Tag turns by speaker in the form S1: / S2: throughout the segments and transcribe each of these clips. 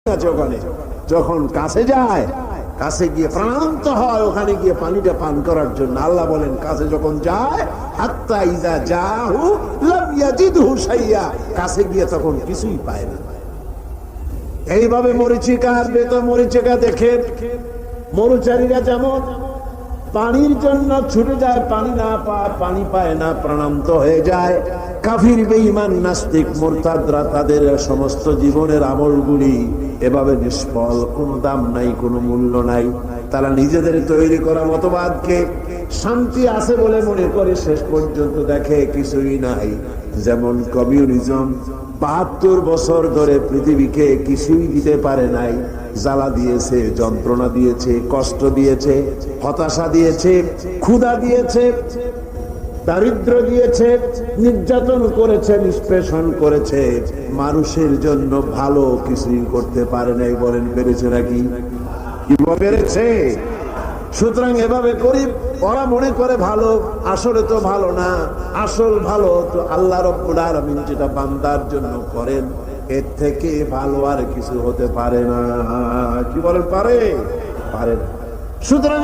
S1: আছে ওখানে, যখন কাছে যায়, কাছে গিয়ে প্রাণান্ত হয়, ওখানে গিয়ে পানিটা পান করার জন্য আল্লাহ বলেন কাছে যখন যায়, হাত্তা ইযা জাহু লাম ইয়াজিদহু শাইয়া, কাছে গিয়ে তখন কিছুই পায় না। এইভাবে মরীচিকা আর বেতমরীচিকা দেখে মরুচারীরা যেমন পানির জন্য ছুটে যায়, পানি না পায়, পানি পায় না, প্রাণান্ত হয়ে যায়, কাফির বেঈমান নাস্তিক মুরতাদরা তাদের সমস্ত জীবনের আমলগুলি এভাবে নিষ্ফল, কোনো দাম নাই, কোনো মূল্য নাই। তারা নিজেদের তৈরি করা মতবাদকে শান্তি আছে বলে মনে করে শেষ পর্যন্ত দেখে কিছুই নাই। যেমন কমিউনিজম ৭২ বছর ধরে পৃথিবীকে কিছুই দিতে পারে নাই, জ্বালা দিয়েছে, যন্ত্রণা দিয়েছে, কষ্ট দিয়েছে, হতাশা দিয়েছে, ক্ষুধা দিয়েছে, দারিদ্র দিয়েছে, নির্যাতন করেছে, নিষ্পেষণ করেছে, মানুষের জন্য ভালো কিছুই করতে পারে নাই। বলেন পেরেছে নাকি? কি পেরেছে? সুতরাং এভাবে করি, ওরা মনে করে ভালো, আসলে তো ভালো না। আসল ভালো তো আল্লাহ রাব্বুল আলামিন যেটা বান্দার জন্য করেন, এর থেকে ভালো আর কিছু হতে পারে না। কি বলেন? পারে? পারে না। সুতরাং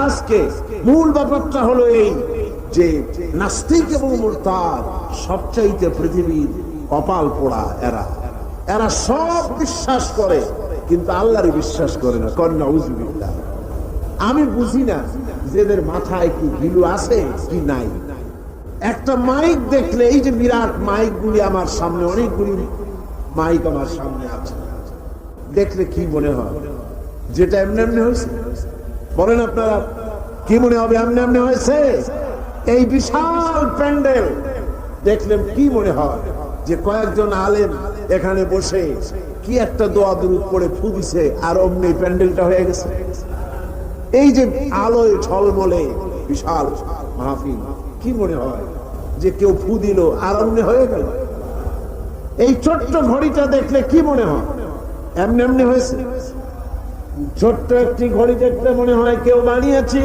S1: আজকে মূল ব্যাপারটা হলো এই যে নাস্তিক এবং মুরতাদ সবচাইতে পৃথিবীর কপাল পোড়া। এরা সব বিশ্বাস করে কিন্তু আল্লাহর বিশ্বাস করে না। কন্যা উজবিল্লাহ। আমি বুঝি না যে এদের মাথায় কি গিলু আছে কি নাই। একটা মাইক দেখলে, এই যে বিরাট মাইক গুলি আমার সামনে, অনেকগুলি মাইক আমার সামনে আছে, দেখলে কি মনে হয়? যেটা এমনি এমনি হয়েছে? বলেন আপনারা, কি মনে হবে? এমনি এমনি হয়েছে? এই বিশাল প্যান্ডেল দেখলে কি মনে হয়? যে কয়েকজন আলেম এখানে বসে কি একটা দোয়া দুরূদ পড়ে ফু দিছে, আর অমনি প্যান্ডেলটা হয়ে গেছে। এই যে আলোয় ঝলমলে বিশাল মাহফিল, কি মনে হয় যে কেউ ফু দিল আর অমনি হয়ে গেল? এই ছোট্ট ঘড়িটা দেখলে কি মনে হয়? এমনি এমনি হয়েছে? ছোট্ট একটি ঘড়ি দেখলে মনে হয় কেউ বানিয়েছে,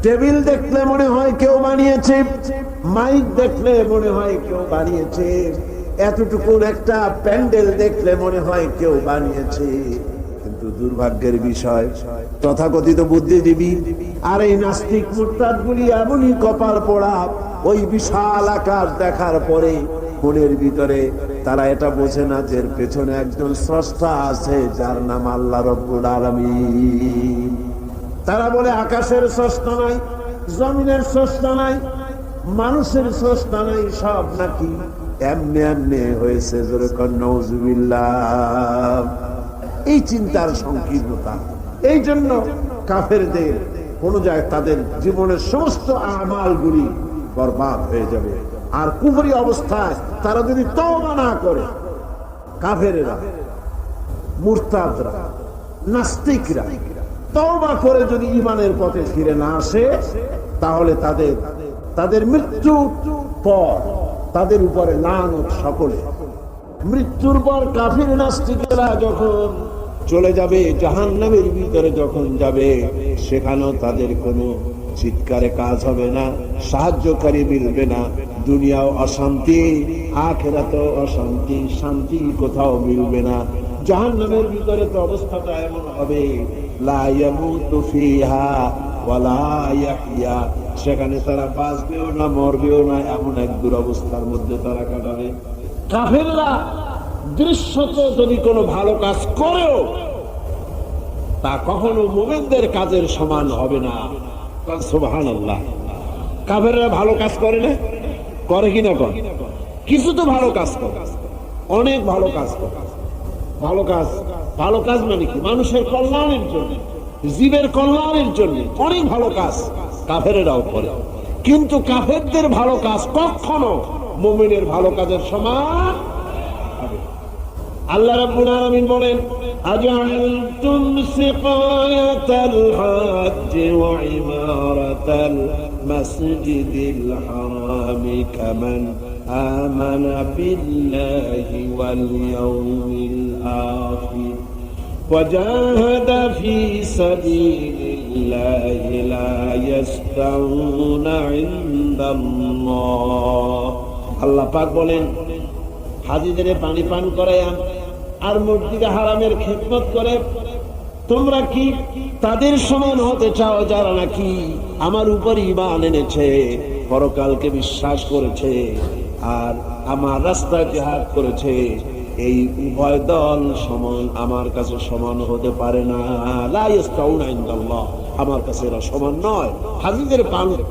S1: টেবিল দেখলে মনে হয় কেউ বানিয়েছে, মাইক দেখলে মনে হয় কেউ বানিয়েছে, এতটুকু একটা প্যান্ডেল দেখলে মনে হয় কেউ বানিয়েছে। কিন্তু দুর্ভাগ্যের বিষয়, তথাকথিত বুদ্ধিজীবী আর এই নাস্তিক মুরতাদগুলি এমনই কপাল পোড়া, ওই বিশাল আকার দেখার পরে মনের ভিতরে তারা এটা বোঝে না যে এর পেছনে একজন স্রষ্টা আছে, যার নাম আল্লাহ রাব্বুল আলামিন। তারা বলে আকাশের স্রষ্টা নাই, জমিনের স্রষ্টা নাই, মানুষের স্রষ্টা নাই, সব নাকি এমনি এমনি হয়েছে। জোরে কন্যা নাউজুবিল্লাহ। এই চিন্তার সংকীর্ণতা, এই জন্য কাফেরদের কোন জায়গায় তাদের জীবনের সমস্ত আমালগুলি বরবাদ হয়ে যাবে। আর কুফরি অবস্থায় তারা যদি তওবা না করে, কাফেরেরা, মুরতাদরা, নাস্তিকরা তওবা করে যদি ঈমানের পথে ফিরে না আসে, তাহলে তাদের মৃত্যু পর তাদের উপরে লানত সকলে। মৃত্যুর পর কাফির নাস্তিকেরা যখন চলে যাবে জাহান্নামের ভিতরে, যখন যাবে, সেখানেও তাদের কোনো চিৎকারে কাজ হবে না, সাহায্যকারী মিলবে না। দুনিয়াও অশান্তি, আখিরাতেও অশান্তি, শান্তি কোথাও মিলবে না। জাহান্নামের ভিতরে তো অবস্থাটা এমন হবে, লা ইয়ামুতু ফিহা ওয়া লা ইয়াহইয়া, সেখানে তারা বাঁচবেও না, মরবেও না, এমন এক দুরবস্থার মধ্যে তারা কাটাবে। কাফেররা দৃশ্যত যদি কোনো ভালো কাজ করেও, তা কখনো মুমিনদের কাজের সমান হবে না। সুবহানাল্লাহ। কাফেররা ভালো কাজ করে না? করে কিনা? করে। কিছু তো ভালো কাজ করে, অনেক ভালো কাজ করে। ভালো কাজ মানে কি? মানুষের কল্যাণের জন্য, জীবের কল্যাণের জন্য অনেক ভালো কাজ কাফেরেরাও করে। কিন্তু কাফেরদের ভালো কাজ কখনো মুমিনের ভালো কাজের সমান হবে। আল্লাহ রাব্বুল আলামিন বলেন, আজআলতুম সিকায়াতাল হজ্জ ওয়া ইমারাতাল মাসজিদিল হারামি কামান আমানা বিল্লাহি ওয়াল ইয়াউমিল আখির ওয়া জাহাদা ফি সাবিলিল্লাহি লা ইস্তাউনা ইনদাল্লাহ। আল্লাহ পাক বলেন, হাজিদের পানি পান করাইয়া আর মসজিদে হারামের খেদমত করে, তোমরা কি তাদের সমান হতে চাও যারা নাকি আমার উপর ঈমান এনেছে, পরকালকে বিশ্বাস করেছে আর আমার রাস্তায় জিহাদ করেছে? এই উভয় দল সমান আমার কাছে সমান হতে পারে না। লা ইস্তাউনা ইনদাল্লাহ, আমার কাছে এরা সমান নয়। হাজিদের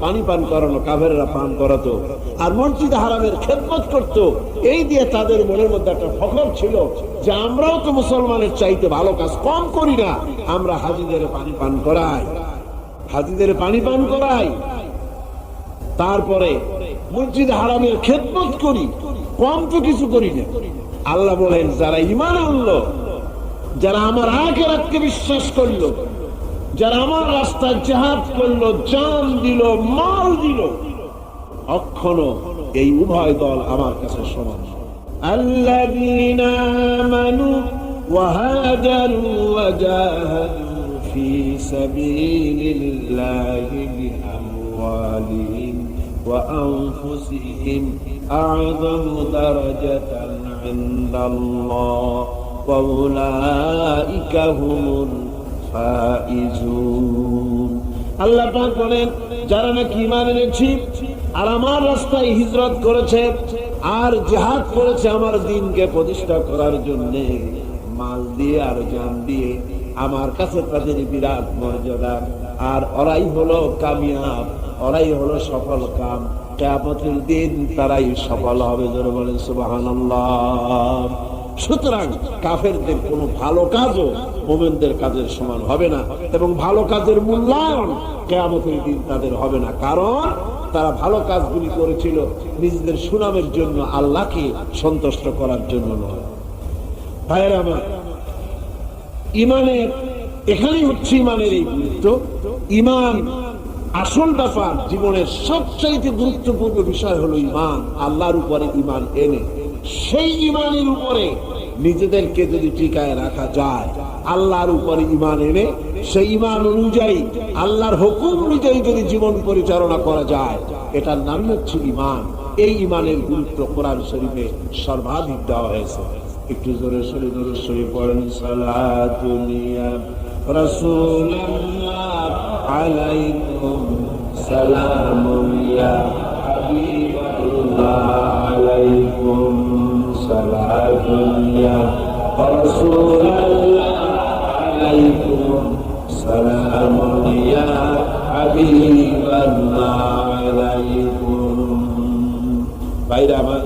S1: পানি পান করানো কাফেররা পান করাতো আর মসজিদ হারামের খেদমত করত, এই দিয়ে তাদের মনের মধ্যে একটা ফখর ছিল যে আমরাও তো মুসলমানের চাইতে ভালো কাজ কম করি না, আমরা হাজিদের পানি পান করাই, হাজিদের পানি পান করাই, তারপরে মসজিদ হারামের খেদমত করি, কম তো কিছু করি না। আল্লাহ বলেন যারা ঈমান আনলো, যারা আমার আখিরাতকে বিশ্বাস করলো, যারা আমার রাস্তায় জিহাদ করলো, জান দিল, মাল দিল, অক্ষণো এই উভয় দল আমার কাছে সমান। আল্লাযীনা আমানু ওয়া হাজারু ওয়া জাহাদু ফি সাবিলিল্লাহি বিআমওয়ালিহিম ওয়া আনফুসিহিম আ'যামু দারাজাতান ইনদাল্লাহ ওয়া উলাইকা হুমুল ফাইজুন। আল্লাহ পাক বলেন যারা নাকি ঈমান এনেছে আর আমার রাস্তায় হিজরত করেছে আর জিহাদ করেছে আমার দ্বীনকে প্রতিষ্ঠা করার জন্য, মাল দিয়ে আর জান দিয়ে, আমার কাছে তাদের বিরাট মর্যাদা। আর ওরাই হলো কামিয়াব, ওরাই হলো সফল কাম, কিয়ামতের দিন তারাই সফল হবে। জোরে বলেন সুবহানাল্লাহ। সুতরাং কাফেরদের কোনো ভালো কাজও মুমিনদের কাজের সমান হবে না, এবং ভালো কাজের মূল্যায়ন কিয়ামতের দিন তাদের হবে না, কারণ তারা ভালো কাজগুলি করেছিল নিজেদের সুনামের জন্য, আল্লাহকে সন্তুষ্ট করার জন্য নয়। ভাইয়েরা আমার, ঈমানের এখানেই হচ্ছে ঈমানের এই গুরুত্ব। ঈমান আসল ব্যাপার, জীবনের সবচাইতে গুরুত্বপূর্ণ বিষয় হলো ঈমান। আল্লাহর উপরে ঈমান এনে সেই ঈমানের উপরে নিজেদেরকে যদি টিকায় রাখা যায়, আল্লাহর উপরে ঈমান এনে সেই ঈমান অনুযায়ী আল্লাহর হুকুম অনুযায়ী যদি জীবন পরিচালনা করা যায়, এটার নাম হচ্ছে ঈমান। এই ঈমানের গুরুত্ব কোরআন শরীফে সর্বাধিক দেওয়া হয়েছে। একটু জোরে সরে দরুদ শরীফ পড়েন। সালাতুনিয়া রাসূলুল্লাহ আলাইকুম সালামুয়া হাবিবাল্লাহ আলাইকুম সালাতুনিয়া রাসূলুল্লাহ আলাইকুম সালামুয়া হাবিবাল্লাহ আলাইকুম। ভাইরা আমার,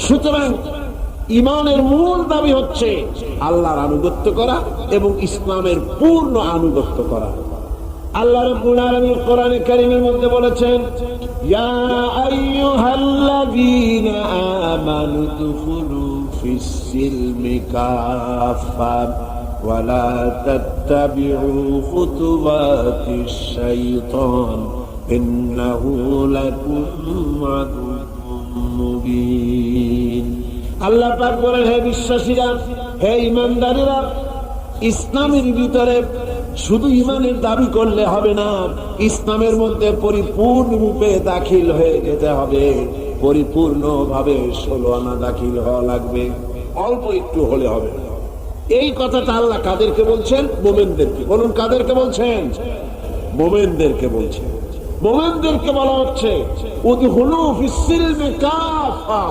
S1: সুতরাং ঈমানের মূল দাবি হচ্ছে আল্লাহর আনুগত্য করা এবং ইসলামের পূর্ণ আনুগত্য করা। আল্লাহ রাব্বুল আলামিন কোরআনে কারীমের মধ্যে বলেছেন, ইয়া আইয়ুহাল্লাযীনা আমানু দুখুলু ফিস সিলমি কাফা ওয়া লা তাত্তাবিউ খুতুওয়াতিশ শাইতান ইন্নাহু লাকুম আদুউম মুবিন। আল্লাহ পাক বলেন, হে বিশ্বাসীরা, হে ঈমানদারেরা, ইসলামের ভিতরে শুধু ঈমানের দাবি করলে হবে না, ইসলামের মধ্যে পরিপূর্ণ রূপে দাখিল হয়ে যেতে হবে, পরিপূর্ণভাবে 16 আনা দাখিল হওয়া লাগবে, অল্প একটু হলে হবে না। এই কথাটা আল্লাহ কাদেরকে বলছেন? মুমিনদেরকে। বলুন, কাদেরকে বলছেন? মুমিনদেরকে বলছেন। মুমিনদেরকে বলা হচ্ছে উদখুলু ফিস সিলমি কাফা,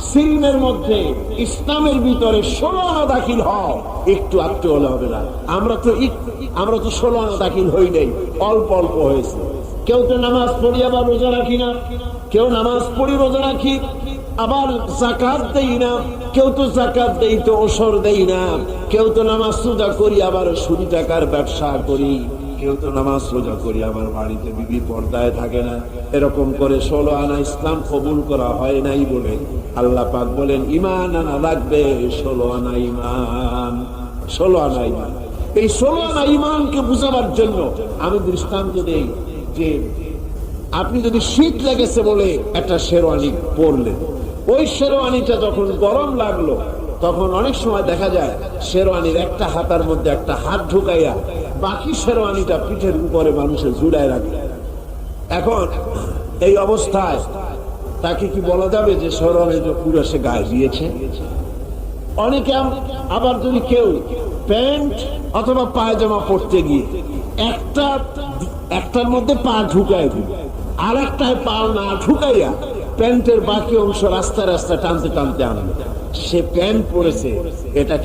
S1: সিলমের মধ্যে, ইসলামের ভিতরে 16 আনা দাখিল হও, একটু আটটু হলে হবে না। আমরা তো 16 আনা দাখিল হই নাই, অল্প অল্প হয়েছে। কেউ তো নামাজ পড়ি আবার রোজা রাখি না, কেউ নামাজ পড়ি রোজা রাখি আবার যাকাত দেই না, কেউ তো যাকাত দেই তো ওসর দেই না, কেউ তো নামাজ রোজা করি আবার সুদি টাকার ব্যবসা করি, কেউ তো নামাজ রোজা করি আমার বাড়িতে বিবি পর্দায় থাকে না। এরকম করে 16 আনা ইসলাম কবুল করা হয় নাই বলে আল্লাহ পাক বলেন ঈমান আনা লাগবে, 16 আনা ঈমান, 16 আনা ঈমান। এই 16 আনা ঈমানকে বুঝাবার জন্য আমি দৃষ্টান্ত দেই যে আপনি যদি শীত লেগেছে বলে একটা শেরওয়ানি পরলেন, ওই শেরওয়ানিটা যখন গরম লাগলো তখন অনেক সময় দেখা যায় শেরওয়ানির একটা হাতার মধ্যে একটা হাত ঢুকাইয়া বাকি শেরওয়ানিটা পিঠের উপরে মানুষের ঝুলায় রাখে। এখন এই অবস্থায় তাকে কি বলা যাবে যে শরণে যে পুরো সে গায়ে দিয়েছে? অনেকে আবার যদি কেউ প্যান্ট অথবা পায়জামা পরতে গিয়ে একটার মধ্যে পা ঢুকায় দিল, আর একটায় পা না ঢুকাইয়া প্যান্টের বাকি অংশ রাস্তা রাস্তা টানতে টানতে আনবে, সে প্যান্ট পরেছে, এটা